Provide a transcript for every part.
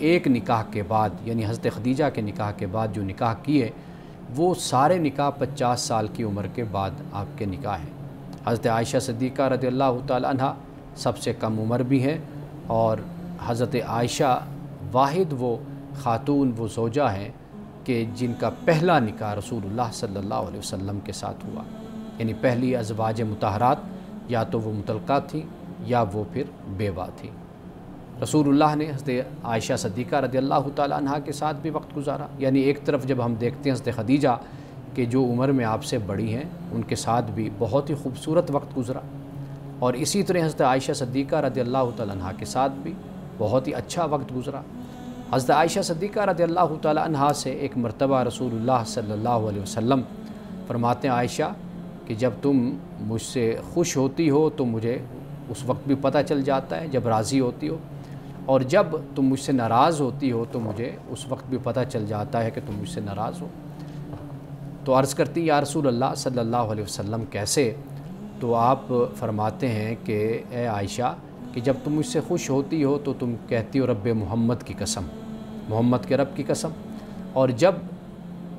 ایک نکاح کے بعد یعنی حضرت خدیجہ کے نکاح کے بعد جو نکاح کیے وہ سارے نکاح 50 سال کی عمر کے بعد آپ کے نکاح ہیں۔ حضرت عائشہ صدیقہ رضی اللہ تعالی عنہ سب سے کم عمر بھی ہیں، اور حضرت عائشہ واحد وہ خاتون وہ زوجہ ہیں کہ جن کا پہلا نکاح رسول اللہ صلی اللہ علیہ وسلم کے ساتھ ہوا، یعنی پہلی ازواج مطہرات یا تو وہ مطلقہ تھیں یا وہ پھر بیوہ تھیں۔ رسول اللہ نے حضرت عائشہ صدیقہ رضی اللہ تعالی عنہ کے ساتھ بھی وقت گزارا، یعنی ایک طرف جب ہم دیکھتے ہیں حضرت خدیجہ کہ جو عمر میں آپ سے بڑی ہیں ان کے ساتھ بھی بہت ہی خوبصورت وقت گزرا، اور اسی طرح حضرت عائشہ صدیقہ رضی اللہ تعالی عنہ کے ساتھ بھی بہت ہی اچھا وقت گزرا۔ حضرت عائشہ صدیقہ رضی اللہ تعالی عنہ سے ایک مرتبہ رسول اللہ صلی اللہ علیہ وسلم فرماتے ہیں عائشہ کہ جب تم مجھ سے خوش ہوتی ہو تو مجھے اس وقت بھی پتہ چل جاتا ہے جب راضی ہوتی ہو، اور جب تم مجھ سے ناراض ہوتی ہو تو مجھے اس وقت بھی پتہ چل جاتا ہے کہ تم مجھ سے ناراض ہو۔ تو عرض کرتی یا رسول اللہ صلی اللہ علیہ وسلم کیسے؟ تو آپ فرماتے ہیں کہ اے عائشہ کہ جب تم مجھ سے خوش ہوتی ہو تو تم کہتی ہو رب محمد کی قسم، محمد کے رب کی قسم، اور جب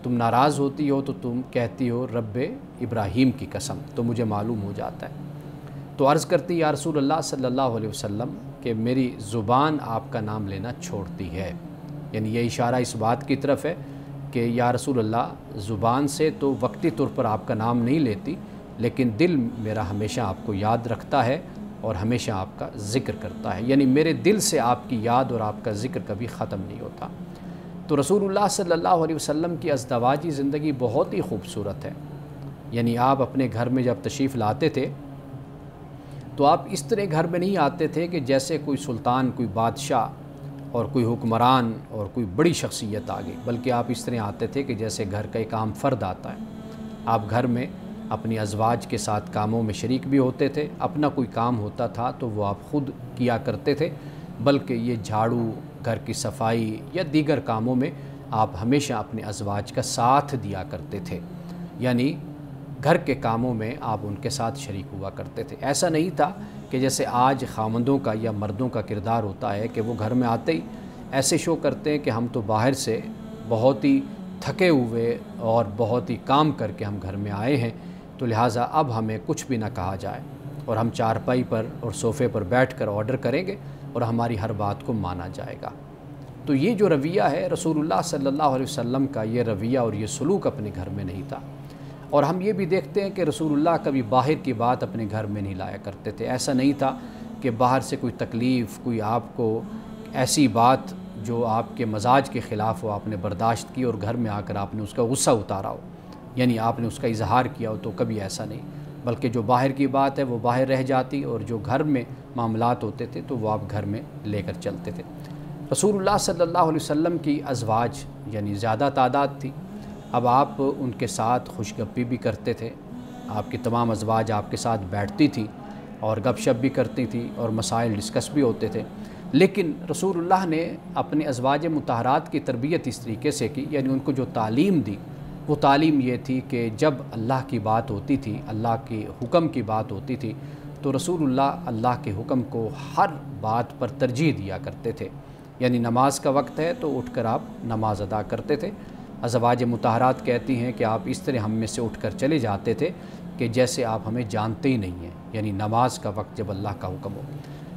تم ناراض ہوتی ہو تو تم کہتی ہو رب ابراہیم کی قسم، تو مجھے معلوم ہو جاتا ہے۔ تو عرض کرتی یا رسول اللہ صلی اللہ علیہ وسلم کہ میری زبان آپ کا نام لینا چھوڑتی ہے، یعنی یہ اشارہ اس بات کی طرف ہے کہ یا رسول اللہ زبان سے تو وقتی طور پر آپ کا نام نہیں لیتی، لیکن دل میرا ہمیشہ آپ کو یاد رکھتا ہے اور ہمیشہ آپ کا ذکر کرتا ہے، یعنی میرے دل سے آپ کی یاد اور آپ کا ذکر کبھی ختم نہیں ہوتا۔ تو رسول اللہ صلی اللہ علیہ وسلم کی ازدواجی زندگی بہت ہی خوبصورت ہے، یعنی آپ اپنے گھر میں جب تشریف لاتے تھے تو آپ اس طرح گھر میں نہیں آتے تھے کہ جیسے کوئی سلطان، کوئی بادشاہ اور کوئی حکمران اور کوئی بڑی شخصیت آ گئی، بلکہ آپ اس طرح آتے تھے کہ جیسے گھر کا ایک عام فرد آتا ہے۔ آپ گھر میں اپنی ازواج کے ساتھ کاموں میں شریک بھی ہوتے تھے، اپنا کوئی کام ہوتا تھا تو وہ آپ خود کیا کرتے تھے، بلکہ یہ جھاڑو، گھر کی صفائی یا دیگر کاموں میں آپ ہمیشہ اپنے ازواج کا ساتھ دیا کرتے تھے، یعنی گھر کے کاموں میں آپ ان کے ساتھ شریک ہوا کرتے تھے۔ ایسا نہیں تھا کہ جیسے آج خامندوں کا یا مردوں کا کردار ہوتا ہے کہ وہ گھر میں آتے ہی ایسے شو کرتے ہیں کہ ہم تو باہر سے بہت ہی تھکے ہوئے اور بہت ہی کام کر کے ہم گھر میں آئے ہیں، تو لہٰذا اب ہمیں کچھ بھی نہ کہا جائے اور ہم چارپائی پر اور صوفے پر بیٹھ کر آرڈر کریں گے اور ہماری ہر بات کو مانا جائے گا۔ تو یہ جو رویہ ہے رسول اللہ صلی اللہ علیہ وسلم کا، یہ رویہ اور یہ سلوک اپنے گھر میں نہیں تھا۔ اور ہم یہ بھی دیکھتے ہیں کہ رسول اللہ کبھی باہر کی بات اپنے گھر میں نہیں لایا کرتے تھے۔ ایسا نہیں تھا کہ باہر سے کوئی تکلیف، کوئی آپ کو ایسی بات جو آپ کے مزاج کے خلاف ہو آپ نے برداشت کی اور گھر میں آ کر آپ نے اس کا غصہ اتارا ہو، یعنی آپ نے اس کا اظہار کیا ہو، تو کبھی ایسا نہیں، بلکہ جو باہر کی بات ہے وہ باہر رہ جاتی اور جو گھر میں معاملات ہوتے تھے تو وہ آپ گھر میں لے کر چلتے تھے۔ رسول اللہ صلی اللہ علیہ وسلم کی ازواج یعنی زیادہ تعداد تھی، اب آپ ان کے ساتھ خوش گپی بھی کرتے تھے، آپ کی تمام ازواج آپ کے ساتھ بیٹھتی تھی اور گپ شپ بھی کرتی تھی اور مسائل ڈسکس بھی ہوتے تھے، لیکن رسول اللہ نے اپنے ازواج مطہرات کی تربیت اس طریقے سے کی، یعنی ان کو جو تعلیم دی وہ تعلیم یہ تھی کہ جب اللہ کی بات ہوتی تھی، اللہ کے حکم کی بات ہوتی تھی، تو رسول اللہ کے حکم کو ہر بات پر ترجیح دیا کرتے تھے، یعنی نماز کا وقت ہے تو اٹھ کر آپ نماز ادا کرتے تھے۔ ازواج مطہرات کہتی ہیں کہ آپ اس طرح ہم میں سے اٹھ کر چلے جاتے تھے کہ جیسے آپ ہمیں جانتے ہی نہیں ہیں، یعنی نماز کا وقت جب اللہ کا حکم ہو،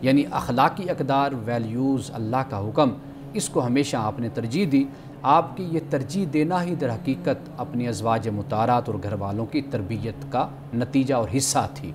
یعنی اخلاقی اقدار، ویلیوز، اللہ کا حکم، اس کو ہمیشہ آپ نے ترجیح دی۔ آپ کی یہ ترجیح دینا ہی در حقیقت اپنی ازواج مطہرات اور گھر والوں کی تربیت کا نتیجہ اور حصہ تھی،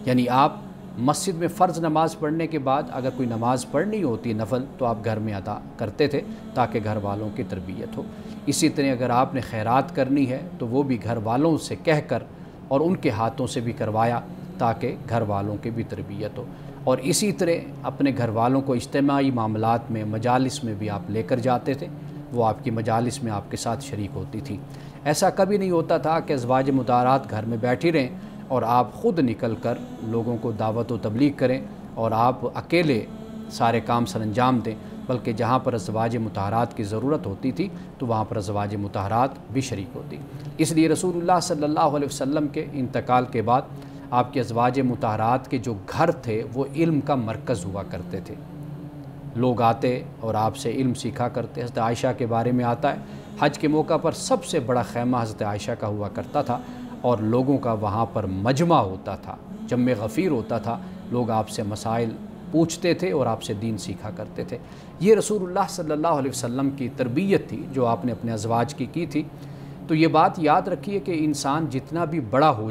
یعنی آپ مسجد میں فرض نماز پڑھنے کے بعد اگر کوئی نماز پڑھنی ہوتی نفل تو آپ گھر میں ادا کرتے تھے تاکہ گھر والوں کی تربیت ہو۔ اسی طرح اگر آپ نے خیرات کرنی ہے تو وہ بھی گھر والوں سے کہہ کر اور ان کے ہاتھوں سے بھی کروایا تاکہ گھر والوں کی بھی تربیت ہو، اور اسی طرح اپنے گھر والوں کو اجتماعی معاملات میں، مجالس میں بھی آپ لے کر جاتے تھے، وہ آپ کی مجالس میں آپ کے ساتھ شریک ہوتی تھی۔ ایسا کبھی نہیں ہوتا تھا کہ ازواج مطہرات گھر میں بیٹھی رہیں اور آپ خود نکل کر لوگوں کو دعوت و تبلیغ کریں اور آپ اکیلے سارے کام سر انجام دیں، بلکہ جہاں پر ازواج مطہرات کی ضرورت ہوتی تھی تو وہاں پر ازواج مطہرات بھی شریک ہوتی۔ اس لیے رسول اللہ صلی اللہ علیہ وسلم کے انتقال کے بعد آپ کے ازواج مطہرات کے جو گھر تھے وہ علم کا مرکز ہوا کرتے تھے، لوگ آتے اور آپ سے علم سیکھا کرتے۔ حضرت عائشہ کے بارے میں آتا ہے حج کے موقع پر سب سے بڑا خیمہ حضرت عائشہ کا ہوا کرتا تھا اور لوگوں کا وہاں پر مجمع ہوتا تھا، جمع غفیر ہوتا تھا، لوگ آپ سے مسائل پوچھتے تھے اور آپ سے دین سیکھا کرتے تھے۔ یہ رسول اللہ صلی اللہ علیہ وسلم کی تربیت تھی جو آپ نے اپنے ازواج کی تھی۔ تو یہ بات یاد رکھیے کہ انسان جتنا بھی بڑا ہو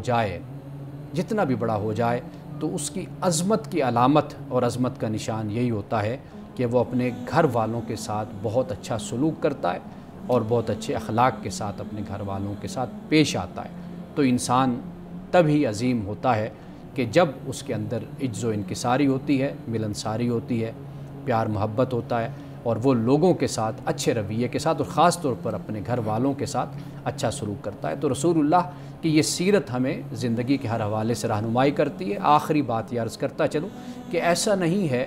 جائے تو اس کی عظمت کی علامت اور عظمت کا نشان یہی ہوتا ہے کہ وہ اپنے گھر والوں کے ساتھ بہت اچھا سلوک کرتا ہے اور بہت اچھے اخلاق کے ساتھ اپنے گھر والوں کے ساتھ پیش آتا ہے۔ تو انسان تب ہی عظیم ہوتا ہے کہ جب اس کے اندر عجز و انکساری ہوتی ہے، ملنساری ہوتی ہے، پیار محبت ہوتا ہے اور وہ لوگوں کے ساتھ اچھے رویے کے ساتھ اور خاص طور پر اپنے گھر والوں کے ساتھ اچھا سلوک کرتا ہے۔ تو رسول اللہ کی یہ سیرت ہمیں زندگی کے ہر حوالے سے رہنمائی کرتی ہے۔ آخری بات یہ عرض کرتا چلوں کہ ایسا نہیں ہے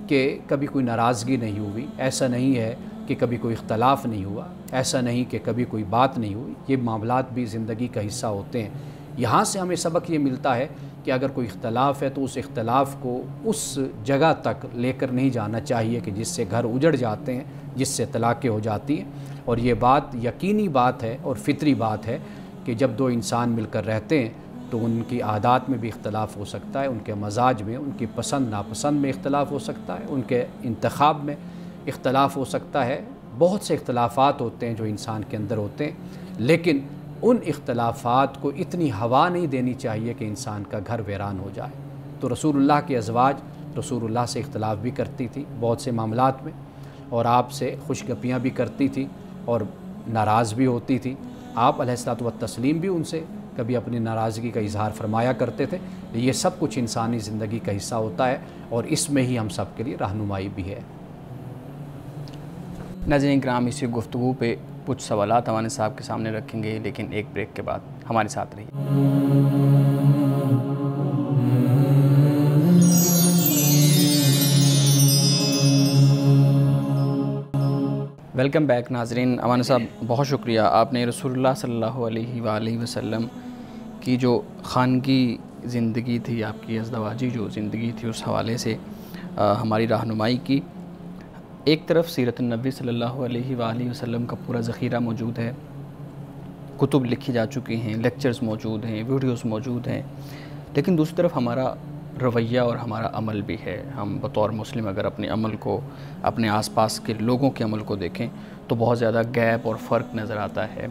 کہ کبھی کوئی ناراضگی نہیں ہوئی، ایسا نہیں ہے کہ کبھی کوئی اختلاف نہیں ہوا، ایسا نہیں کہ کبھی کوئی بات نہیں ہوئی۔ یہ معاملات بھی زندگی کا حصہ ہوتے ہیں۔ یہاں سے ہمیں سبق یہ ملتا ہے کہ اگر کوئی اختلاف ہے تو اس اختلاف کو اس جگہ تک لے کر نہیں جانا چاہیے کہ جس سے گھر اجڑ جاتے ہیں، جس سے طلاقیں ہو جاتی ہیں۔ اور یہ بات یقینی بات ہے اور فطری بات ہے کہ جب دو انسان مل کر رہتے ہیں تو ان کی عادات میں بھی اختلاف ہو سکتا ہے، ان کے مزاج میں، ان کی پسند ناپسند میں اختلاف ہو سکتا ہے، ان کے انتخاب میں اختلاف ہو سکتا ہے۔ بہت سے اختلافات ہوتے ہیں جو انسان کے اندر ہوتے ہیں، لیکن ان اختلافات کو اتنی ہوا نہیں دینی چاہیے کہ انسان کا گھر ویران ہو جائے۔ تو رسول اللہ کے ازواج رسول اللہ سے اختلاف بھی کرتی تھی بہت سے معاملات میں، اور آپ سے خوش گپیاں بھی کرتی تھی اور ناراض بھی ہوتی تھی۔ آپ علیہ الصلوۃ والتسلیم بھی ان سے کبھی اپنی ناراضگی کا اظہار فرمایا کرتے تھے۔ یہ سب کچھ انسانی زندگی کا حصہ ہوتا ہے اور اس میں ہی ہم سب کے لیے رہنمائی بھی ہے۔ ناظرین کرام، اسی گفتگو پہ کچھ سوالات ہمارے صاحب کے سامنے رکھیں گے، لیکن ایک بریک کے بعد ہمارے ساتھ رہیے۔ ویلکم بیک ناظرین۔ امان صاحب، بہت شکریہ، آپ نے رسول اللہ صلی اللہ علیہ وآلہ وسلم کی جو خانگی زندگی تھی، آپ کی ازدواجی جو زندگی تھی، اس حوالے سے ہماری رہنمائی کی۔ ایک طرف سیرت النبی صلی اللہ علیہ وآلہ وسلم کا پورا ذخیرہ موجود ہے، کتب لکھی جا چکی ہیں، لیکچرز موجود ہیں، ویڈیوز موجود ہیں، لیکن دوسری طرف ہمارا رویہ اور ہمارا عمل بھی ہے۔ ہم بطور مسلم اگر اپنے عمل کو، اپنے آس پاس کے لوگوں کے عمل کو دیکھیں تو بہت زیادہ گیپ اور فرق نظر آتا ہے۔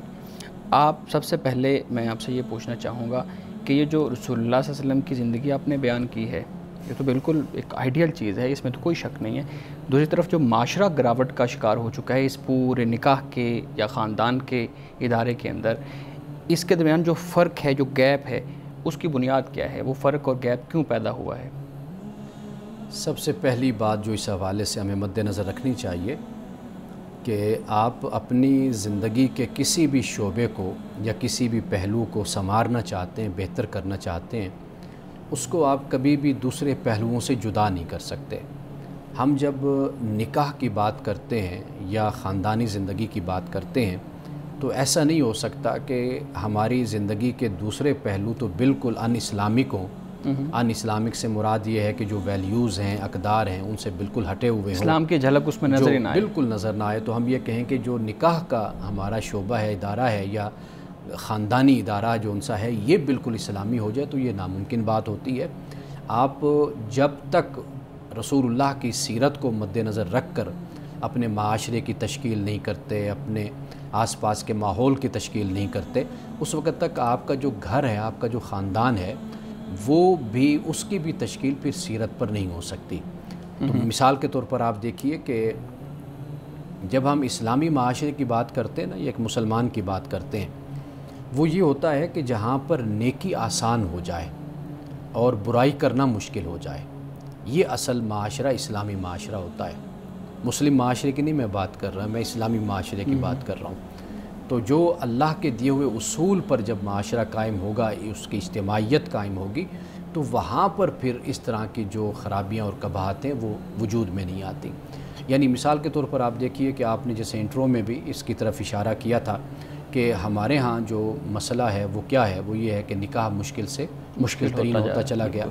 آپ سب سے پہلے میں آپ سے یہ پوچھنا چاہوں گا کہ یہ جو رسول اللہ صلی اللہ علیہ وسلم کی زندگی آپ نے بیان کی ہے، یہ تو بالکل ایک آئیڈیل چیز ہے، اس میں تو کوئی شک نہیں ہے۔ دوسری طرف جو معاشرہ گراوٹ کا شکار ہو چکا ہے اس پورے نکاح کے یا خاندان کے ادارے کے اندر، اس کے درمیان جو فرق ہے، جو گیپ ہے، اس کی بنیاد کیا ہے؟ وہ فرق اور گیپ کیوں پیدا ہوا ہے؟ سب سے پہلی بات جو اس حوالے سے ہمیں مد نظر رکھنی چاہیے کہ آپ اپنی زندگی کے کسی بھی شعبے کو یا کسی بھی پہلو کو سنوارنا چاہتے ہیں، بہتر کرنا چاہتے ہیں، اس کو آپ کبھی بھی دوسرے پہلوؤں سے جدا نہیں کر سکتے۔ ہم جب نکاح کی بات کرتے ہیں یا خاندانی زندگی کی بات کرتے ہیں تو ایسا نہیں ہو سکتا کہ ہماری زندگی کے دوسرے پہلو تو بالکل ان اسلامک ہوں۔ ان اسلامک سے مراد یہ ہے کہ جو ویلیوز ہیں، اقدار ہیں، ان سے بالکل ہٹے ہوئے ہوں، اسلام کی جھلک اس میں نظر ہی نہ آئے، بالکل نظر نہ آئے۔ تو ہم یہ کہیں کہ جو نکاح کا ہمارا شعبہ ہے، ادارہ ہے یا خاندانی ادارہ جو ان سا ہے، یہ بالکل اسلامی ہو جائے تو یہ ناممکن بات ہوتی ہے۔ آپ جب تک رسول اللہ کی سیرت کو مد نظر رکھ کر اپنے معاشرے کی تشکیل نہیں کرتے، اپنے آس پاس کے ماحول کی تشکیل نہیں کرتے، اس وقت تک آپ کا جو گھر ہے، آپ کا جو خاندان ہے، وہ بھی اس کی بھی تشکیل پھر سیرت پر نہیں ہو سکتی۔ تو مثال کے طور پر آپ دیکھیے کہ جب ہم اسلامی معاشرے کی بات کرتے ہیں نا، ایک مسلمان کی بات کرتے ہیں، وہ یہ ہوتا ہے کہ جہاں پر نیکی آسان ہو جائے اور برائی کرنا مشکل ہو جائے، یہ اصل معاشرہ اسلامی معاشرہ ہوتا ہے۔ مسلم معاشرے کی نہیں میں بات کر رہا، میں اسلامی معاشرے کی بات کر رہا ہوں۔ تو جو اللہ کے دیے ہوئے اصول پر جب معاشرہ قائم ہوگا، اس کی اجتماعیت قائم ہوگی، تو وہاں پر پھر اس طرح کی جو خرابیاں اور قباحت ہیں وہ وجود میں نہیں آتی۔ یعنی مثال کے طور پر آپ دیکھیے کہ آپ نے جیسے انٹرو میں بھی اس کی طرف اشارہ کیا تھا کہ ہمارے ہاں جو مسئلہ ہے وہ کیا ہے، وہ یہ ہے کہ نکاح مشکل سے مشکل ترین ہوتا چلا گیا۔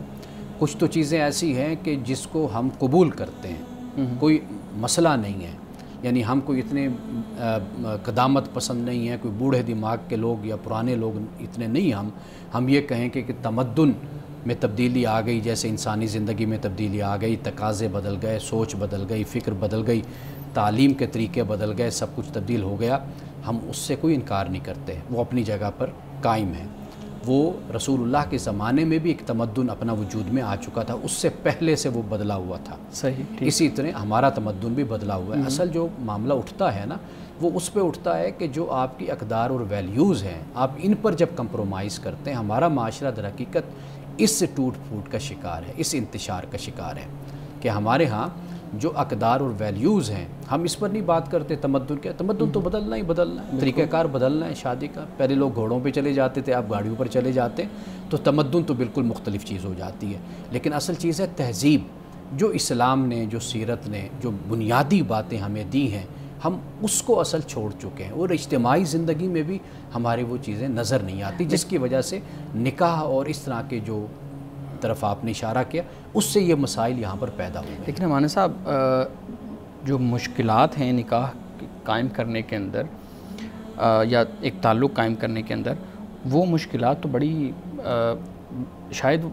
کچھ تو چیزیں ایسی ہیں کہ جس کو ہم قبول کرتے ہیں، کوئی مسئلہ نہیں ہے. یعنی ہم کوئی اتنے قدامت پسند نہیں ہیں, کوئی بوڑھے دماغ کے لوگ یا پرانے لوگ اتنے نہیں. ہم یہ کہیں کہ تمدن میں تبدیلی آ گئی, جیسے انسانی زندگی میں تبدیلی آ گئی, تقاضے بدل گئے, سوچ بدل گئی, فکر بدل گئی, تعلیم کے طریقے بدل گئے, سب کچھ تبدیل ہو گیا. ہم اس سے کوئی انکار نہیں کرتے, وہ اپنی جگہ پر قائم ہے. وہ رسول اللہ کے زمانے میں بھی ایک تمدن اپنا وجود میں آ چکا تھا, اس سے پہلے سے وہ بدلا ہوا تھا. صحیح. اسی طرح ہمارا تمدن بھی بدلا ہوا ہے. اصل جو معاملہ اٹھتا ہے نا, وہ اس پہ اٹھتا ہے کہ جو آپ کی اقدار اور ویلیوز ہیں, آپ ان پر جب کمپرومائز کرتے ہیں. ہمارا معاشرہ در حقیقت اس سے ٹوٹ پھوٹ کا شکار ہے, اس انتشار کا شکار ہے کہ ہمارے ہاں جو اقدار اور ویلیوز ہیں, ہم اس پر نہیں بات کرتے. تمدن کیا, تمدن تو بدلنا ہی بدلنا ہے, طریقہ کار بدلنا ہے شادی کا. پہلے لوگ گھوڑوں پہ چلے جاتے تھے, آپ گاڑیوں پر چلے جاتے, تو تمدن تو بالکل مختلف چیز ہو جاتی ہے. لیکن اصل چیز ہے تہذیب. جو اسلام نے, جو سیرت نے جو بنیادی باتیں ہمیں دی ہیں, ہم اس کو اصل چھوڑ چکے ہیں. اور اجتماعی زندگی میں بھی ہمارے وہ چیزیں نظر نہیں آتی, جس کی وجہ سے نکاح اور اس طرح کے جو طرف آپ نے اشارہ کیا, اس سے یہ مسائل یہاں پر پیدا ہوئے ہیں. لیکن امانے صاحب, جو مشکلات ہیں نکاح قائم کرنے کے اندر یا ایک تعلق قائم کرنے کے اندر, وہ مشکلات تو بڑی شاید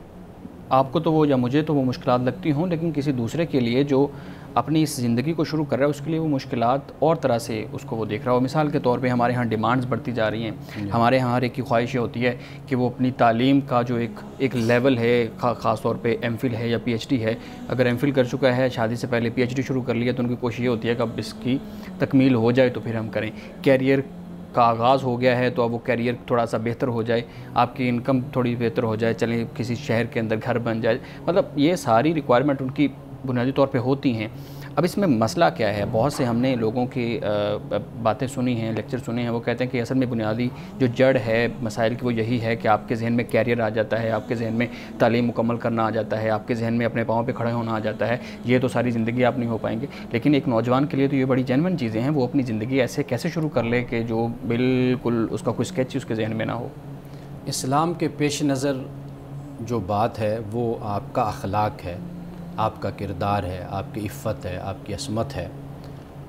آپ کو تو وہ یا مجھے تو وہ مشکلات لگتی ہوں, لیکن کسی دوسرے کے لیے جو اپنی اس زندگی کو شروع کر رہا ہے, اس کے لیے وہ مشکلات اور طرح سے اس کو وہ دیکھ رہا ہو. مثال کے طور پہ ہمارے ہاں ڈیمانڈز بڑھتی جا رہی ہیں. ہمارے ہاں ہر ایک کی خواہش یہ ہوتی ہے کہ وہ اپنی تعلیم کا جو ایک لیول ہے, خاص طور پہ ایم فل ہے یا پی ایچ ڈی ہے, اگر ایم فل کر چکا ہے, شادی سے پہلے پی ایچ ڈی شروع کر لیا, تو ان کی کوشش یہ ہوتی ہے کہ اب اس کی تکمیل ہو جائے تو پھر ہم کریں. کیریئر کا آغاز ہو گیا ہے تو اب وہ کیریئر تھوڑا سا بہتر ہو جائے, آپ کی انکم تھوڑی بہتر ہو جائے, چلیں کسی شہر کے اندر گھر بن جائے. مطلب یہ ساری ریکوائرمنٹ ان کی بنیادی طور پہ ہوتی ہیں. اب اس میں مسئلہ کیا ہے؟ بہت سے ہم نے لوگوں کی باتیں سنی ہیں, لیکچر سنے ہیں, وہ کہتے ہیں کہ اصل میں بنیادی جو جڑ ہے مسائل کی وہ یہی ہے کہ آپ کے ذہن میں کیریئر آ جاتا ہے, آپ کے ذہن میں تعلیم مکمل کرنا آ جاتا ہے, آپ کے ذہن میں اپنے پاؤں پہ کھڑے ہونا آ جاتا ہے, یہ تو ساری زندگی آپ نہیں ہو پائیں گے. لیکن ایک نوجوان کے لیے تو یہ بڑی جینوئن چیزیں ہیں, وہ اپنی زندگی ایسے کیسے شروع کر لے کہ جو بالکل اس کا کوئی اسکیچ اس کے ذہن میں نہ ہو. اسلام کے پیش نظر جو بات ہے وہ آپ کا اخلاق ہے, آپ کا کردار ہے, آپ کی عفت ہے, آپ کی عصمت ہے,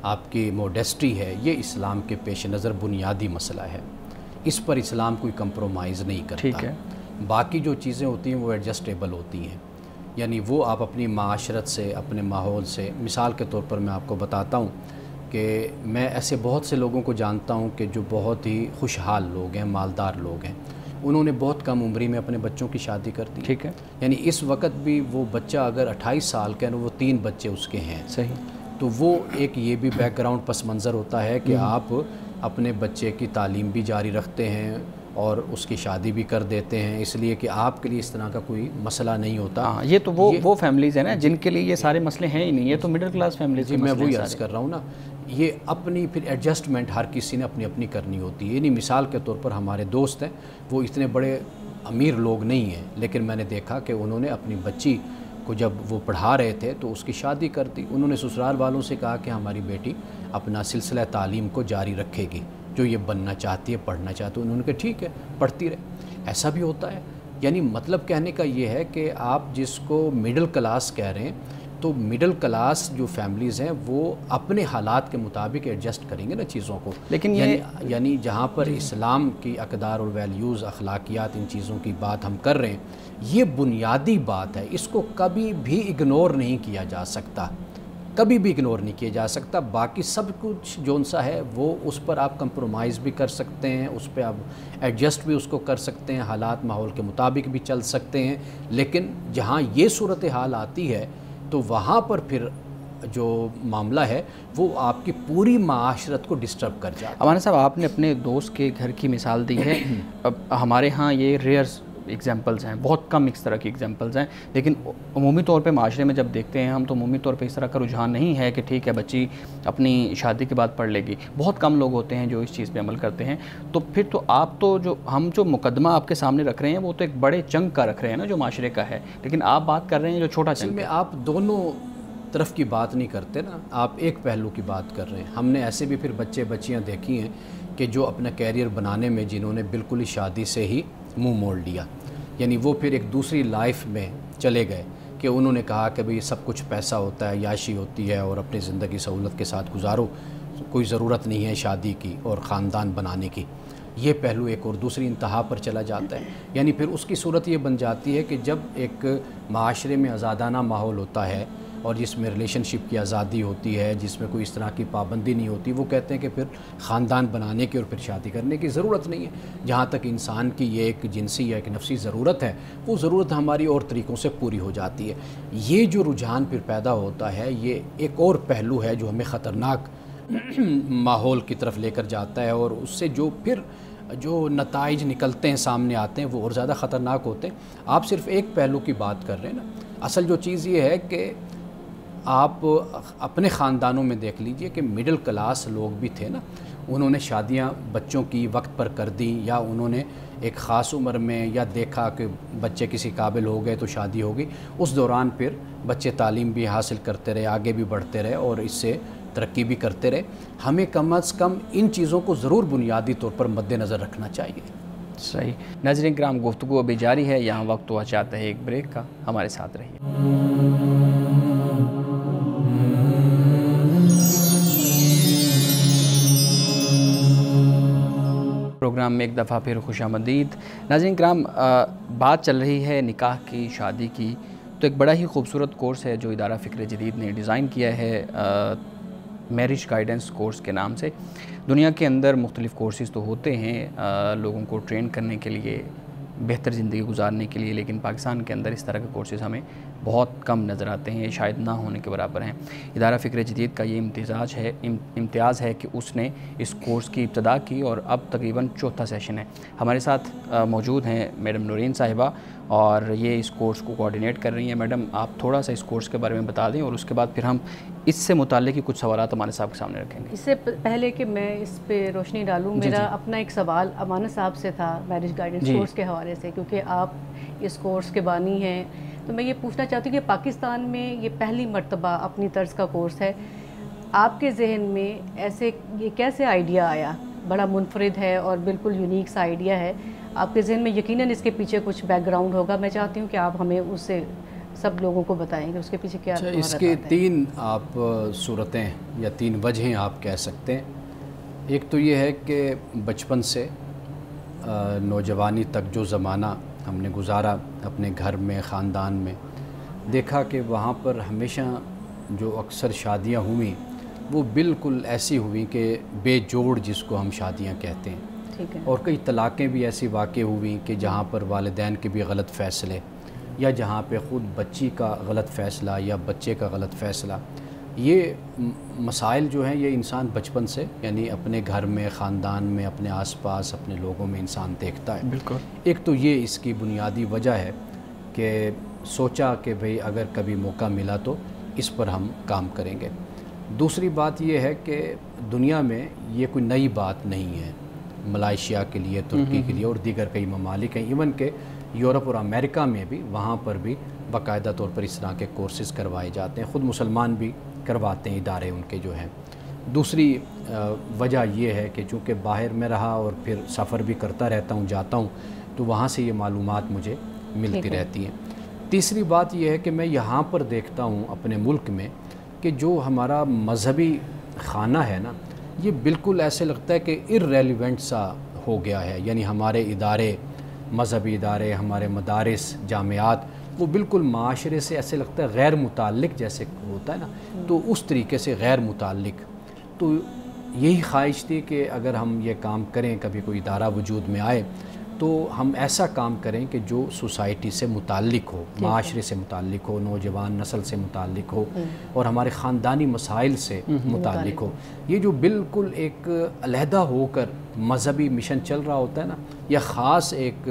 آپ کی موڈیسٹی ہے. یہ اسلام کے پیش نظر بنیادی مسئلہ ہے. اس پر اسلام کوئی کمپرومائز نہیں کرتا. ٹھیک ہے. باقی جو چیزیں ہوتی ہیں وہ ایڈجسٹیبل ہوتی ہیں, یعنی وہ آپ اپنی معاشرت سے, اپنے ماحول سے. مثال کے طور پر میں آپ کو بتاتا ہوں کہ میں ایسے بہت سے لوگوں کو جانتا ہوں کہ جو بہت ہی خوشحال لوگ ہیں, مالدار لوگ ہیں. انہوں نے بہت کم عمری میں اپنے بچوں کی شادی کر دی. ٹھیک ہے. یعنی اس وقت بھی وہ بچہ اگر 28 سال کا ہے, وہ 3 بچے اس کے ہیں. صحیح. تو وہ ایک یہ بھی بیک گراؤنڈ پس منظر ہوتا ہے کہ آپ اپنے بچے کی تعلیم بھی جاری رکھتے ہیں اور اس کی شادی بھی کر دیتے ہیں, اس لیے کہ آپ کے لیے اس طرح کا کوئی مسئلہ نہیں ہوتا. ہاں, یہ تو وہ فیملیز ہیں نا جن کے لیے یہ سارے مسئلے ہیں ہی نہیں. یہ تو مڈل کلاس فیملیز. جی, میں وہی عرض کر رہا ہوں نا, یہ اپنی پھر ایڈجسٹمنٹ ہر کسی نے اپنی اپنی کرنی ہوتی ہے. یعنی مثال کے طور پر ہمارے دوست ہیں, وہ اتنے بڑے امیر لوگ نہیں ہیں, لیکن میں نے دیکھا کہ انہوں نے اپنی بچی کو جب وہ پڑھا رہے تھے تو اس کی شادی کر دی. انہوں نے سسرال والوں سے کہا کہ ہماری بیٹی اپنا سلسلہ تعلیم کو جاری رکھے گی, جو یہ بننا چاہتی ہے, پڑھنا چاہتی ہے. انہوں نے کہا ٹھیک ہے, پڑھتی رہے. ایسا بھی ہوتا ہے. یعنی مطلب کہنے کا یہ ہے کہ آپ جس کو مڈل کلاس کہہ رہے ہیں, تو مڈل کلاس جو فیملیز ہیں وہ اپنے حالات کے مطابق ایڈجسٹ کریں گے نا چیزوں کو. لیکن یعنی جہاں پر اسلام کی اقدار اور ویلیوز, اخلاقیات, ان چیزوں کی بات ہم کر رہے ہیں, یہ بنیادی بات ہے. اس کو کبھی بھی اگنور نہیں کیا جا سکتا, کبھی بھی اگنور نہیں کیا جا سکتا. باقی سب کچھ جو سا ہے وہ اس پر آپ کمپرومائز بھی کر سکتے ہیں, اس پہ آپ ایڈجسٹ بھی اس کو کر سکتے ہیں, حالات ماحول کے مطابق بھی چل سکتے ہیں. لیکن جہاں یہ صورتحال آتی ہے تو وہاں پر پھر جو معاملہ ہے وہ آپ کی پوری معاشرت کو ڈسٹرب کر جاتا ہے. امانا صاحب, آپ نے اپنے دوست کے گھر کی مثال دی ہے. اب ہمارے ہاں یہ ریئر ایگزامپلز ہیں, بہت کم اس طرح کی ایگزامپلز ہیں, لیکن عمومی طور پہ معاشرے میں جب دیکھتے ہیں ہم تو عمومی طور پہ اس طرح کا رجحان نہیں ہے کہ ٹھیک ہے بچی اپنی شادی کے بعد پڑھ لے گی. بہت کم لوگ ہوتے ہیں جو اس چیز پہ عمل کرتے ہیں. تو پھر تو آپ تو ہم جو مقدمہ آپ کے سامنے رکھ رہے ہیں وہ تو ایک بڑے چنک کا رکھ رہے ہیں نا جو معاشرے کا ہے, لیکن آپ بات کر رہے ہیں جو چھوٹا چنک میں. آپ دونوں طرف کی بات نہیں کرتے نا, آپ ایک پہلو کی بات کر رہے ہیں. ہم نے ایسے بھی پھر بچے بچیاں دیکھی ہیں کہ جو اپنا کیریئر بنانے میں جنہوں نے بالکل ہی شادی سے ہی منہ موڑ لیا, یعنی وہ پھر ایک دوسری لائف میں چلے گئے کہ کہ انہوں نے کہا کہ بھئی سب کچھ پیسہ ہوتا ہے، عیاشی ہوتی ہے اور اپنی زندگی سہولت کے ساتھ گزارو، کوئی ضرورت نہیں ہے شادی کی اور خاندان بنانے کی. یہ پہلو ایک اور دوسری انتہا پر چلا جاتا ہے. یعنی پھر اس کی صورت یہ بن جاتی ہے کہ جب ایک معاشرے میں آزادانہ ماحول ہوتا ہے اور جس میں ریلیشن شپ کی آزادی ہوتی ہے، جس میں کوئی اس طرح کی پابندی نہیں ہوتی، وہ کہتے ہیں کہ پھر خاندان بنانے کی اور پھر شادی کرنے کی ضرورت نہیں ہے. جہاں تک انسان کی یہ ایک جنسی یا ایک نفسی ضرورت ہے، وہ ضرورت ہماری اور طریقوں سے پوری ہو جاتی ہے. یہ جو رجحان پھر پیدا ہوتا ہے، یہ ایک اور پہلو ہے جو ہمیں خطرناک ماحول کی طرف لے کر جاتا ہے، اور اس سے جو نتائج نکلتے ہیں، سامنے آتے ہیں، وہ اور زیادہ خطرناک ہوتے ہیں. آپ صرف ایک پہلو کی بات کر رہے ہیں نا. اصل جو چیز یہ ہے کہ آپ اپنے خاندانوں میں دیکھ لیجئے کہ مڈل کلاس لوگ بھی تھے نا، انہوں نے شادیاں بچوں کی وقت پر کر دیں، یا انہوں نے ایک خاص عمر میں یا دیکھا کہ بچے کسی قابل ہو گئے تو شادی ہو گئی. اس دوران پھر بچے تعلیم بھی حاصل کرتے رہے، آگے بھی بڑھتے رہے اور اس سے ترقی بھی کرتے رہے. ہمیں کم از کم ان چیزوں کو ضرور بنیادی طور پر مد نظر رکھنا چاہیے. صحیح. ناظرین کرام، گفتگو ابھی جاری ہے، یہاں وقت ہوا چاہتا ہے ایک بریک کا. ہمارے ساتھ رہیے. پروگرام میں ایک دفعہ پھر خوش آمدید. ناظرین کرام، بات چل رہی ہے نکاح کی، شادی کی. تو ایک بڑا ہی خوبصورت کورس ہے جو ادارہ فکر جدید نے ڈیزائن کیا ہے میرج گائیڈنس کورس کے نام سے. دنیا کے اندر مختلف کورسز تو ہوتے ہیں لوگوں کو ٹرین کرنے کے لیے، بہتر زندگی گزارنے کے لیے، لیکن پاکستان کے اندر اس طرح کے کورسز ہمیں بہت کم نظر آتے ہیں، شاید نہ ہونے کے برابر ہیں. ادارہ فکر جدید کا یہ امتیاز ہے کہ اس نے اس کورس کی ابتدا کی اور اب تقریباً چوتھا سیشن ہے. ہمارے ساتھ موجود ہیں میڈم نورین صاحبہ، اور یہ اس کورس کو کوآرڈینیٹ کر رہی ہیں. میڈم، آپ تھوڑا سا اس کورس کے بارے میں بتا دیں اور اس کے بعد پھر ہم اس سے متعلق کچھ سوالات ہمارے صاحب کے سامنے رکھیں گے. اس سے پہلے کہ میں اس پہ روشنی ڈالوں، میرا اپنا ایک سوال امانت صاحب سے تھا میرج گائیڈنس کورس کے حوالے سے، کیونکہ آپ اس کورس کے بانی ہیں. تو میں یہ پوچھنا چاہتی ہوں کہ پاکستان میں یہ پہلی مرتبہ اپنی طرز کا کورس ہے. آپ کے ذہن میں ایسے یہ کیسے آئیڈیا آیا؟ بڑا منفرد ہے اور بالکل یونیک سا آئیڈیا ہے. آپ کے ذہن میں یقیناً اس کے پیچھے کچھ بیک گراؤنڈ ہوگا. میں چاہتی ہوں کہ آپ ہمیں اس سے سب لوگوں کو بتائیں کہ اس کے پیچھے کیا ہے. اس کے تین آپ صورتیں یا تین وجہیں آپ کہہ سکتے ہیں. ایک تو یہ ہے کہ بچپن سے نوجوانی تک جو زمانہ ہم نے گزارا اپنے گھر میں، خاندان میں، دیکھا کہ وہاں پر ہمیشہ جو اکثر شادیاں ہوئیں وہ بالکل ایسی ہوئیں کہ بے جوڑ، جس کو ہم شادیاں کہتے ہیں. اور کئی طلاقیں بھی ایسی واقع ہوئیں کہ جہاں پر والدین کے بھی غلط فیصلے، یا جہاں پہ خود بچی کا غلط فیصلہ یا بچے کا غلط فیصلہ. یہ مسائل جو ہیں یہ انسان بچپن سے، یعنی اپنے گھر میں، خاندان میں، اپنے آس پاس، اپنے لوگوں میں انسان دیکھتا ہے. بالکل. ایک تو یہ اس کی بنیادی وجہ ہے کہ سوچا کہ بھئی اگر کبھی موقع ملا تو اس پر ہم کام کریں گے. دوسری بات یہ ہے کہ دنیا میں یہ کوئی نئی بات نہیں ہے. ملائیشیا کے لیے، ترکی کے لیے اور دیگر کئی ممالک ہیں، ایون کہ یورپ اور امریکہ میں بھی، وہاں پر بھی باقاعدہ طور پر اس طرح کے کورسز کروائے جاتے ہیں. خود مسلمان بھی کرواتے ہیں، ادارے ان کے جو ہیں. دوسری وجہ یہ ہے کہ چونکہ باہر میں رہا اور پھر سفر بھی کرتا رہتا ہوں، جاتا ہوں، تو وہاں سے یہ معلومات مجھے ملتی رہتی ہیں. تیسری بات یہ ہے کہ میں یہاں پر دیکھتا ہوں اپنے ملک میں کہ جو ہمارا مذہبی خانہ ہے نا، یہ بالکل ایسے لگتا ہے کہ ارریلیونٹ سا ہو گیا ہے. یعنی ہمارے ادارے، مذہبی ادارے، ہمارے مدارس، جامعات، وہ بالکل معاشرے سے ایسے لگتا ہے غیر متعلق جیسے ہوتا ہے نا، تو اس طریقے سے غیر متعلق. تو یہی خواہش تھی کہ اگر ہم یہ کام کریں، کبھی کوئی ادارہ وجود میں آئے تو ہم ایسا کام کریں کہ جو سوسائٹی سے متعلق ہو، معاشرے سے متعلق ہو، نوجوان نسل سے متعلق ہو اور ہمارے خاندانی مسائل سے متعلق ہو. یہ جو بالکل ایک علیحدہ ہو کر مذہبی مشن چل رہا ہوتا ہے نا، یا خاص ایک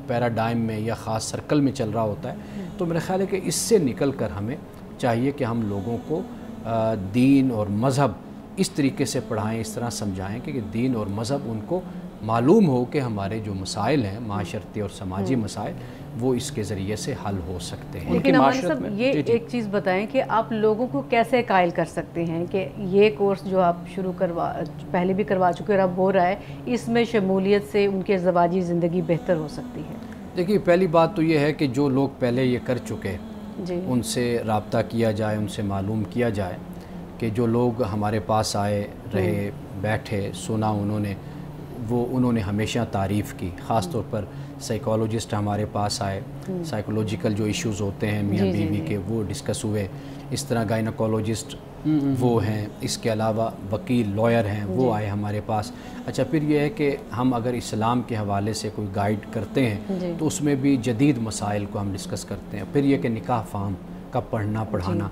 پیراڈائم میں یا خاص سرکل میں چل رہا ہوتا ہے، تو میرا خیال ہے کہ اس سے نکل کر ہمیں چاہیے کہ ہم لوگوں کو دین اور مذہب اس طریقے سے پڑھائیں، اس طرح سمجھائیں کہ دین اور مذہب ان کو معلوم ہو کہ ہمارے جو مسائل ہیں معاشرتی اور سماجی مسائل، وہ اس کے ذریعے سے حل ہو سکتے ہیں. لیکن ہمارے صاحب یہ ایک چیز بتائیں کہ آپ لوگوں کو کیسے قائل کر سکتے ہیں کہ یہ کورس جو آپ پہلے بھی کروا چکے اور اب ہو رہا ہے، اس میں شمولیت سے ان کے ازدواجی زندگی بہتر ہو سکتی ہے؟ دیکھیے، پہلی بات تو یہ ہے کہ جو لوگ پہلے یہ کر چکے ان سے رابطہ کیا جائے، ان سے معلوم کیا جائے کہ جو لوگ ہمارے پاس آئے، رہے، بیٹھے، سنا انہوں نے ہمیشہ تعریف کی. خاص طور پر سائیکالوجسٹ ہمارے پاس آئے، سائیکولوجیکل جو ایشوز ہوتے ہیں میاں بیوی کے وہ ڈسکس ہوئے. اس طرح گائناکولوجسٹ وہ ہیں، اس کے علاوہ وکیل، لائر ہیں، وہ آئے ہمارے پاس. اچھا، پھر یہ ہے کہ ہم اگر اسلام کے حوالے سے کوئی گائیڈ کرتے ہیں تو اس میں بھی جدید مسائل کو ہم ڈسکس کرتے ہیں. پھر یہ کہ نکاح فارم کا پڑھنا پڑھانا.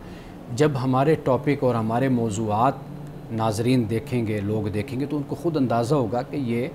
جب ہمارے ٹاپک اور ہمارے موضوعات ناظرین دیکھیں گے، لوگ دیکھیں گے، تو ان کو خود اندازہ ہوگا کہ یہ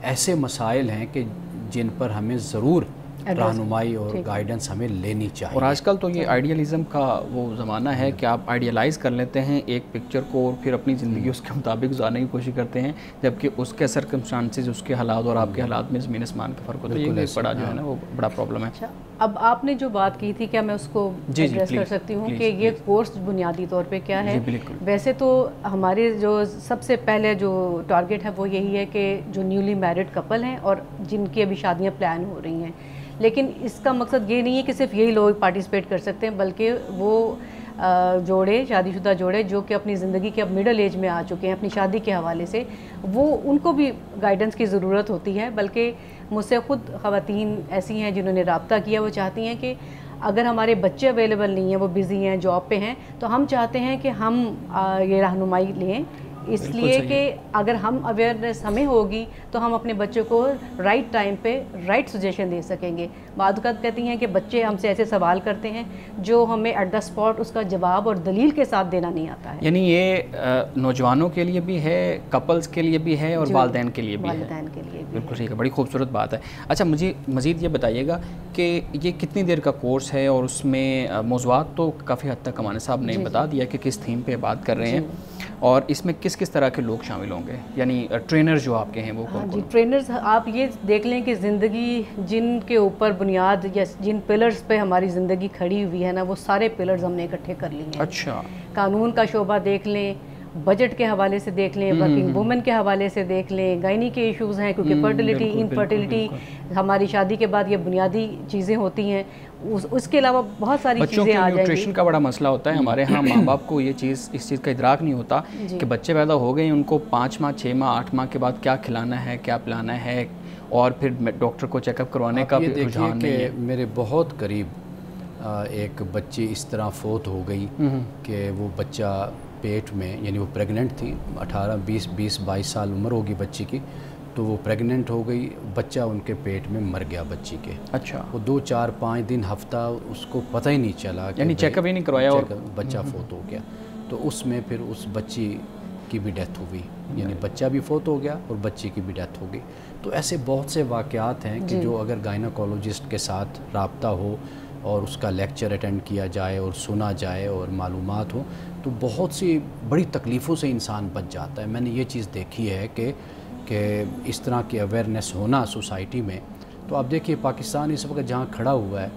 ایسے مسائل ہیں کہ جن پر ہمیں ضرور رہنمائی اور گائیڈنس ہمیں لینی چاہیے. اور آج کل تو یہ آئیڈیالزم کا وہ زمانہ ہے کہ آپ آئیڈیالائز کر لیتے ہیں ایک پکچر کو اور پھر اپنی زندگی اس کے مطابق گزارنے کی کوشش کرتے ہیں، جبکہ اس کے سرکمسٹانسز، اس کے حالات اور آپ کے حالات میں زمین اسمان کا فرق ہوتا ہے. یہ بڑا جو ہے نا وہ بڑا پرابلم ہے. اب آپ نے جو بات کی تھی، کیا میں اس کو ایڈریس کر سکتی ہوں کہ یہ کورس بنیادی طور پہ کیا ہے؟ ویسے تو ہمارے جو سب سے پہلے جو ٹارگٹ ہے وہ یہی ہے کہ جو نیولی میرڈ کپل ہیں اور جن کی ابھی شادیاں پلان ہو رہی ہیں. لیکن اس کا مقصد یہ نہیں ہے کہ صرف یہی لوگ پارٹیسپیٹ کر سکتے ہیں، بلکہ وہ جوڑے، شادی شدہ جوڑے جو کہ اپنی زندگی کے اب مڈل ایج میں آ چکے ہیں اپنی شادی کے حوالے سے، وہ ان کو بھی گائیڈنس کی ضرورت ہوتی ہے. بلکہ مجھ سے خود خواتین ایسی ہیں جنہوں نے رابطہ کیا، وہ چاہتی ہیں کہ اگر ہمارے بچے اویلیبل نہیں ہیں، وہ بزی ہیں، جاب پہ ہیں، تو ہم چاہتے ہیں کہ ہم یہ رہنمائی لیں، اس لیے کہ اگر ہم اویئرنیس ہمیں ہوگی تو ہم اپنے بچوں کو رائٹ ٹائم پہ رائٹ سجیشن دے سکیں گے. بعض اوقات کہتی ہیں کہ بچے ہم سے ایسے سوال کرتے ہیں جو ہمیں ایٹ دا اسپاٹ اس کا جواب اور دلیل کے ساتھ دینا نہیں آتا ہے. یعنی یہ نوجوانوں کے لیے بھی ہے، کپلز کے لیے بھی ہے، اور والدین کے لیے بھی ہے. والدین کے لیے بالکل ٹھیک ہے، بڑی خوبصورت بات ہے. اچھا، مجھے مزید یہ بتائیے گا کہ یہ کتنی دیر کا کورس ہے، اور اس میں موضوعات تو کافی حد تک کمانے صاحب نے بتا دیا کہ کس تھیم پہ بات کر رہے ہیں، اور اس میں کس کس طرح کے لوگ شامل ہوں گے، یعنی ٹرینر جو آپ کے ہیں وہ کون؟ جی، ٹرینرز آپ یہ دیکھ لیں کہ زندگی جن کے اوپر بنیاد یا جن پلرز پہ ہماری زندگی کھڑی ہوئی ہے نا، وہ سارے پلرز ہم نے اکٹھے کر لیے ہیں. اچھا، قانون کا شعبہ دیکھ لیں، بجٹ کے حوالے سے دیکھ لیں، ورکنگ وومن کے حوالے سے دیکھ لیں، گائنی کے ایشوز ہیں کیونکہ فرٹیلیٹی، انفرٹیلیٹی ہماری شادی کے بعد یہ بنیادی چیزیں ہوتی ہیں. اس کے علاوہ بہت ساری چیزیں آ جائیں گی. نیوٹریشن کا بڑا مسئلہ ہوتا ہے ہمارے ہاں. ماں باپ کو اس چیز کا ادراک نہیں ہوتا کہ بچے پیدا ہو گئے، ان کو 5 ماہ 6 ماہ 8 ماہ کے بعد کیا کھلانا ہے، کیا پلانا ہے، اور پھر ڈاکٹر کو چیک اپ کروانے کا بھی رجحان نہیں ہے. میرے بہت قریب ایک بچی اس طرح فوت ہو گئی کہ وہ بچہ پیٹ میں، یعنی وہ پریگننٹ تھی، 18 20 22 سال عمر ہوگی بچی کی، تو وہ پریگننٹ ہو گئی، بچہ ان کے پیٹ میں مر گیا بچی کے. اچھا، وہ 2 4 5 دن ہفتہ اس کو پتہ ہی نہیں چلا، یعنی چیک اپ ہی نہیں کروایا اور بچہ فوت ہو گیا. تو اس میں پھر اس بچی کی بھی ڈیتھ ہوئی، یعنی بچہ بھی فوت ہو گیا اور بچی کی بھی ڈیتھ ہو گئی. تو ایسے بہت سے واقعات ہیں کہ جو اگر گائناکولوجسٹ کے ساتھ رابطہ ہو اور اس کا لیکچر اٹینڈ کیا جائے اور سنا جائے اور معلومات ہو، تو بہت سی بڑی تکلیفوں سے انسان بچ جاتا ہے. میں نے یہ چیز دیکھی ہے کہ اس طرح کی اویئرنیس ہونا سوسائٹی میں. تو آپ دیکھیے پاکستان اس وقت جہاں کھڑا ہوا ہے،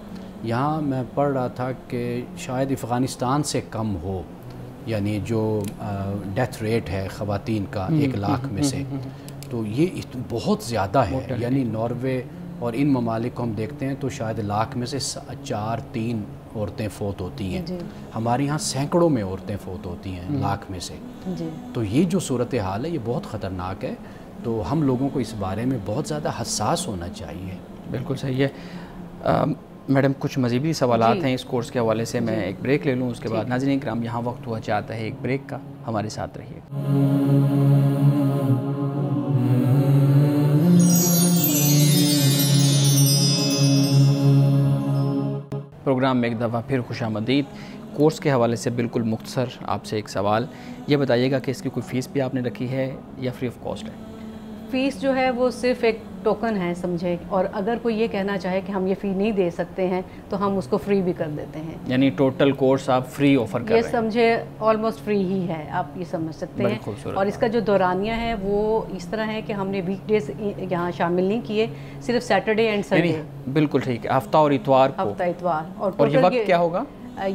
یہاں میں پڑھ رہا تھا کہ شاید افغانستان سے کم ہو، یعنی جو ڈیتھ ریٹ ہے خواتین کا 1 لاکھ میں سے، تو یہ بہت زیادہ ہے. یعنی ناروے اور ان ممالک کو ہم دیکھتے ہیں تو شاید لاکھ میں سے 4-3 عورتیں فوت ہوتی ہیں. ہمارے یہاں سینکڑوں میں عورتیں فوت ہوتی ہیں لاکھ میں سے. تو یہ جو صورتحال ہے یہ بہت خطرناک ہے. تو ہم لوگوں کو اس بارے میں بہت زیادہ حساس ہونا چاہیے. بالکل صحیح ہے. میڈم، کچھ مزیدی سوالات ہیں اس کورس کے حوالے سے، میں ایک بریک لے لوں، اس کے بعد ناظرین کرام یہاں وقت ہوا چاہتا ہے ایک بریک کا، ہمارے ساتھ رہیے. پروگرام میں ایک دفعہ پھر خوش آمدید. کورس کے حوالے سے بالکل مختصر آپ سے ایک سوال، یہ بتائیے گا کہ اس کی کوئی فیس بھی آپ نے رکھی ہے یا فری آف کاسٹ ہے؟ فیس جو ہے وہ صرف ایک ٹوکن ہے سمجھے، اور اگر کوئی یہ کہنا چاہے کہ ہم یہ فی نہیں دے سکتے ہیں تو ہم اس کو فری بھی کر دیتے ہیں. یعنی ٹوٹل کورس آپ فری آفر کر رہے ہیں؟ یہ سمجھے آلموسٹ فری ہی ہے، آپ یہ سمجھ سکتے ہیں. اور اس کا جو دورانیہ ہے وہ اس طرح ہے کہ ہم نے ویک ڈیز یہاں شامل نہیں کیے، صرف سیٹرڈے اینڈ سنڈے. بالکل ٹھیک ہے، ہفتہ اور اتوار کو. ہفتہ اتوار. اور یہ وقت کیا ہوگا؟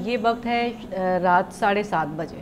یہ وقت ہے رات 7:30 بجے.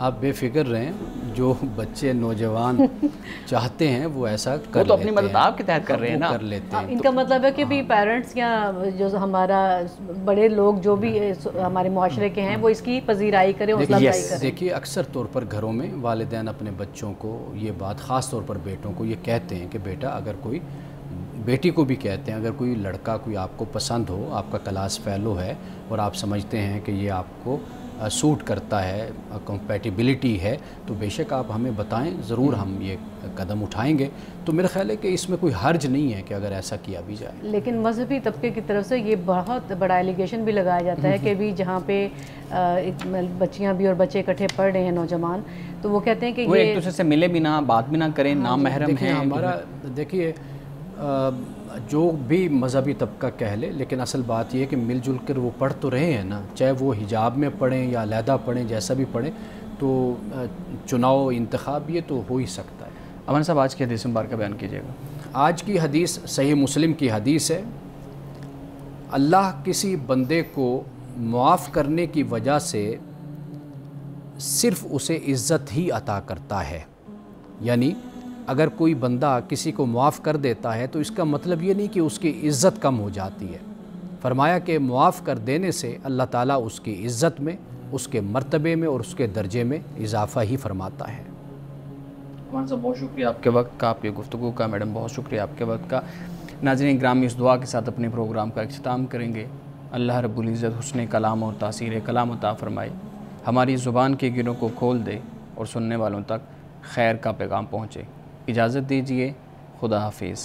آپ بے فکر رہیں، جو بچے نوجوان چاہتے ہیں وہ ایسا کر لیتے ہیں، وہ تو اپنی مدد آپ کے تحت کر رہے ہیں نا، کر لیتے ہیں۔ ان کا مطلب ہے کہ بھی پیرنٹس یا جو ہمارا بڑے لوگ جو بھی ہمارے معاشرے کے ہیں وہ اس کی پذیرائی کریں، حوصلہ افزائی کریں۔ دیکھیے اکثر طور پر گھروں میں والدین اپنے بچوں کو یہ بات، خاص طور پر بیٹوں کو یہ کہتے ہیں کہ بیٹا، اگر کوئی بیٹی کو بھی کہتے ہیں اگر کوئی لڑکا کوئی آپ کو پسند ہو، آپ کا کلاس فیلو ہے اور آپ سمجھتے ہیں کہ یہ آپ کو سوٹ کرتا ہے، کمپیٹیبلٹی ہے، تو بے شک آپ ہمیں بتائیں، ضرور ہم یہ قدم اٹھائیں گے۔ تو میرا خیال ہے کہ اس میں کوئی حرج نہیں ہے کہ اگر ایسا کیا بھی جائے۔ لیکن مذہبی طبقے کی طرف سے یہ بہت بڑا ایلیگیشن بھی لگایا جاتا ہے کہ بھی جہاں پہ بچیاں بھی اور بچے اکٹھے پڑھ رہے ہیں نوجوان، تو وہ کہتے ہیں کہ وہ یہ ایک دوسرے سے ملے بھی نہ، بات بھی نہ کریں، نام محرم ہیں۔ ہمارا دیکھیے جو بھی مذہبی طبقہ کہہ لے، لیکن اصل بات یہ ہے کہ مل جل کر وہ پڑھ تو رہے ہیں نا، چاہے وہ حجاب میں پڑھیں یا علیحدہ پڑھیں، جیسا بھی پڑھیں، تو چناؤ انتخاب یہ تو ہو ہی سکتا ہے۔ امن صاحب آج کی حدیث مبارکہ بیان کیجیے گا۔ آج کی حدیث صحیح مسلم کی حدیث ہے، اللہ کسی بندے کو معاف کرنے کی وجہ سے صرف اسے عزت ہی عطا کرتا ہے، یعنی اگر کوئی بندہ کسی کو معاف کر دیتا ہے تو اس کا مطلب یہ نہیں کہ اس کی عزت کم ہو جاتی ہے۔ فرمایا کہ معاف کر دینے سے اللہ تعالیٰ اس کی عزت میں، اس کے مرتبے میں اور اس کے درجے میں اضافہ ہی فرماتا ہے۔ امان صاحب بہت شکریہ آپ کے وقت کا، آپ کی گفتگو کا۔ میڈم بہت شکریہ آپ کے وقت کا۔ ناظرین گرامی، اس دعا کے ساتھ اپنے پروگرام کا اختتام کریں گے۔ اللہ رب العزت حسن کلام اور تاثیر کلام عطا فرمائے، ہماری زبان کے گروں کو کھول دے اور سننے والوں تک خیر کا پیغام پہنچے۔ اجازت دیجیے، خدا حافظ۔